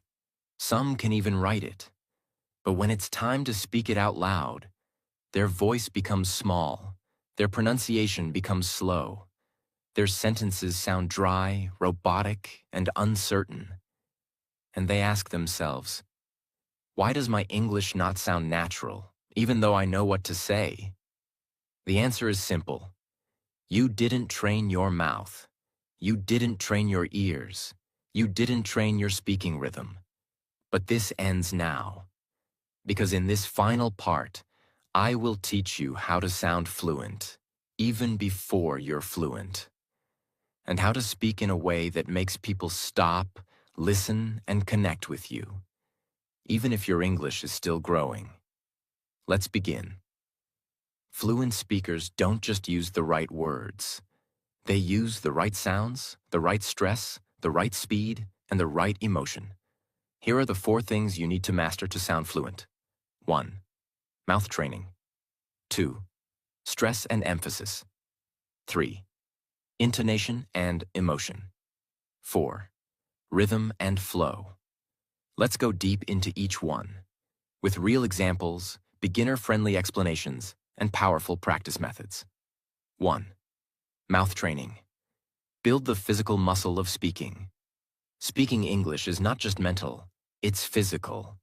Some can even write it. But when it's time to speak it out loud, their voice becomes small, their pronunciation becomes slow, their sentences sound dry, robotic, and uncertain. And they ask themselves, why does my English not sound natural, even though I know what to say? The answer is simple. You didn't train your mouth. You didn't train your ears. You didn't train your speaking rhythm. But this ends now. Because in this final part, I will teach you how to sound fluent, even before you're fluent, and how to speak in a way that makes people stop, listen, and connect with you, even if your English is still growing. Let's begin. Fluent speakers don't just use the right words. They use the right sounds, the right stress, the right speed, and the right emotion. Here are the 4 things you need to master to sound fluent. 1. Mouth training. 2. Stress and emphasis. 3. Intonation and emotion. 4. Rhythm and flow. Let's go deep into each one, with real examples, beginner-friendly explanations, and powerful practice methods. 1. Mouth training. Build the physical muscle of speaking. Speaking English is not just mental, it's physical.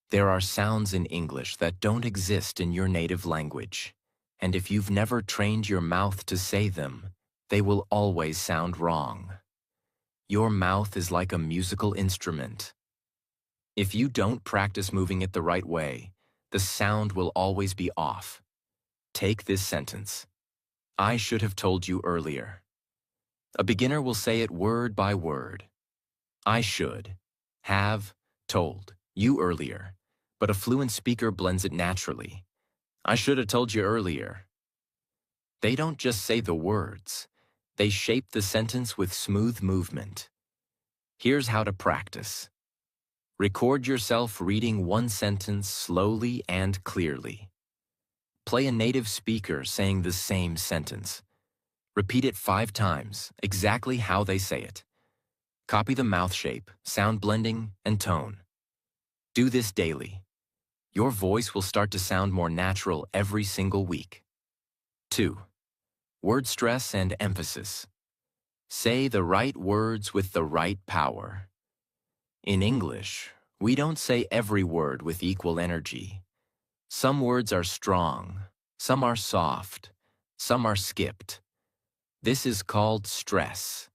There are sounds in English that don't exist in your native language, and if you've never trained your mouth to say them, they will always sound wrong. Your mouth is like a musical instrument. If you don't practice moving it the right way, the sound will always be off. Take this sentence. I should have told you earlier. A beginner will say it word by word. I should have told you earlier. But a fluent speaker blends it naturally. I should have told you earlier. They don't just say the words. They shape the sentence with smooth movement. Here's how to practice. Record yourself reading one sentence slowly and clearly. Play a native speaker saying the same sentence. Repeat it 5 times, exactly how they say it. Copy the mouth shape, sound blending, and tone. Do this daily. Your voice will start to sound more natural every single week. 2. Word stress and emphasis. Say the right words with the right power. In English, we don't say every word with equal energy. Some words are strong, some are soft, some are skipped. This is called stress.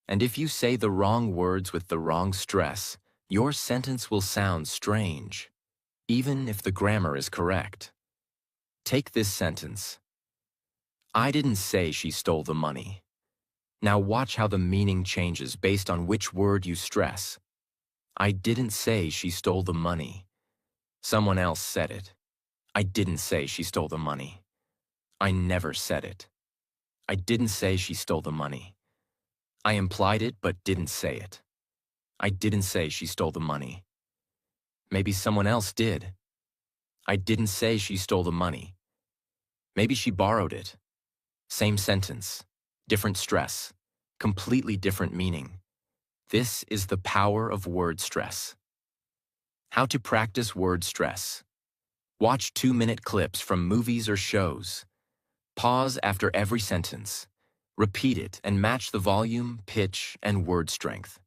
And if you say the wrong words with the wrong stress, your sentence will sound strange, even if the grammar is correct. Take this sentence. I didn't say she stole the money. Now watch how the meaning changes based on which word you stress. I didn't say she stole the money. Someone else said it. I didn't say she stole the money. I never said it. I didn't say she stole the money. I implied it but didn't say it. I didn't say she stole the money. Maybe someone else did. I didn't say she stole the money. Maybe she borrowed it. Same sentence, different stress, completely different meaning. This is the power of word stress. How to practice word stress. Watch 2-minute clips from movies or shows. Pause after every sentence. Repeat it and match the volume, pitch, and word strength.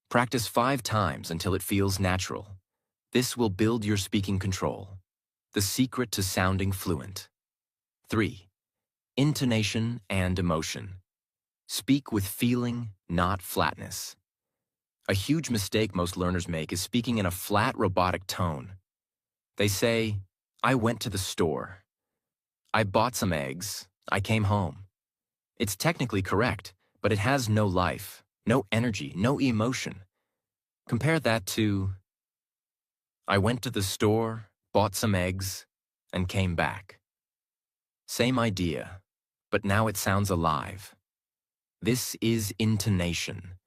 Practice 5 times until it feels natural. This will build your speaking control. The secret to sounding fluent. 3. Intonation and emotion. Speak with feeling, not flatness. A huge mistake most learners make is speaking in a flat, robotic tone. They say, "I went to the store. I bought some eggs. I came home." It's technically correct, but it has no life, no energy, no emotion. Compare that to, "I went to the store, bought some eggs, and came back." Same idea, but now it sounds alive. This is intonation.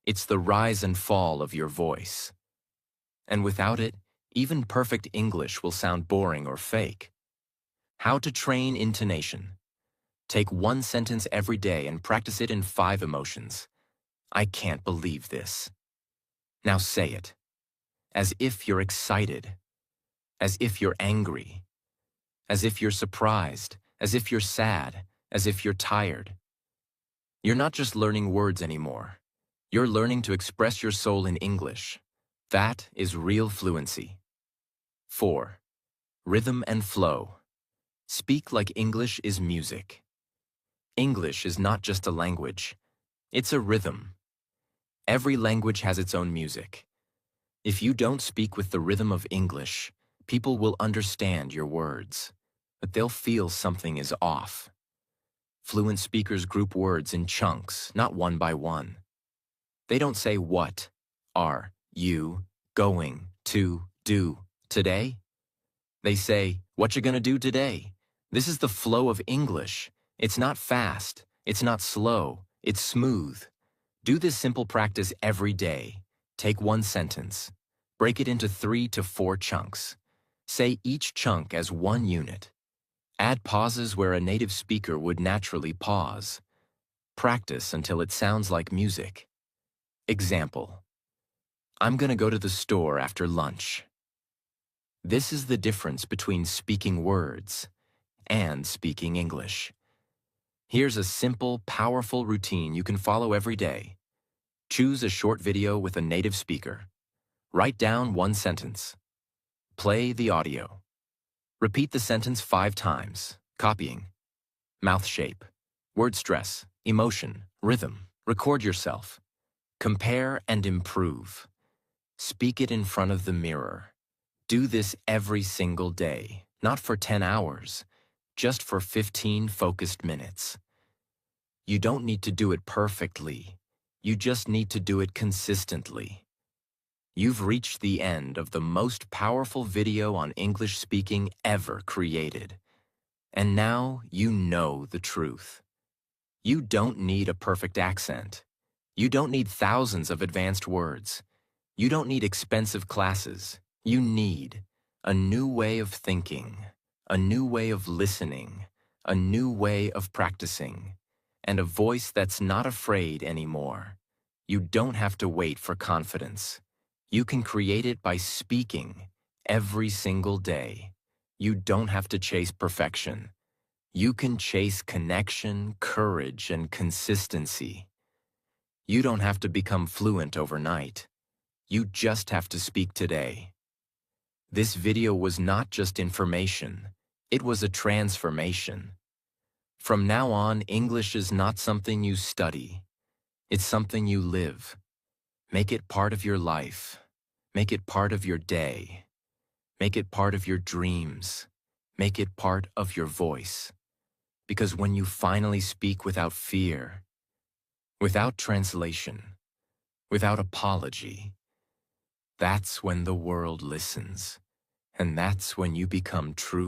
It's the rise and fall of your voice. And without it, even perfect English will sound boring or fake. How to train intonation. Take one sentence every day and practice it in 5 emotions. "I can't believe this." Now say it. As if you're excited. As if you're angry. As if you're surprised. As if you're sad. As if you're tired. You're not just learning words anymore. You're learning to express your soul in English. That is real fluency. 4. Rhythm and flow. Speak like English is music. English is not just a language. It's a rhythm. Every language has its own music. If you don't speak with the rhythm of English, people will understand your words, but they'll feel something is off. Fluent speakers group words in chunks, not one by one. They don't say, "What are you going to do today?" They say, "What you gonna do today?" This is the flow of English. It's not fast, it's not slow, it's smooth. Do this simple practice every day. Take one sentence. Break it into 3 to 4 chunks. Say each chunk as one unit. Add pauses where a native speaker would naturally pause. Practice until it sounds like music. Example. "I'm gonna go to the store after lunch." This is the difference between speaking words and speaking English. Here's a simple, powerful routine you can follow every day. Choose a short video with a native speaker. Write down one sentence. Play the audio. Repeat the sentence 5 times, copying. Mouth shape, word stress, emotion, rhythm. Record yourself. Compare and improve. Speak it in front of the mirror. Do this every single day, not for 10 hours, just for 15 focused minutes. You don't need to do it perfectly. You just need to do it consistently. You've reached the end of the most powerful video on English speaking ever created. And now you know the truth. You don't need a perfect accent. You don't need thousands of advanced words. You don't need expensive classes. You need a new way of thinking, a new way of listening, a new way of practicing, and a voice that's not afraid anymore. You don't have to wait for confidence. You can create it by speaking every single day. You don't have to chase perfection. You can chase connection, courage, and consistency. You don't have to become fluent overnight. You just have to speak today. This video was not just information. It was a transformation. From now on, English is not something you study. It's something you live. Make it part of your life. Make it part of your day. Make it part of your dreams. Make it part of your voice. Because when you finally speak without fear, without translation, without apology, that's when the world listens. And that's when you become true.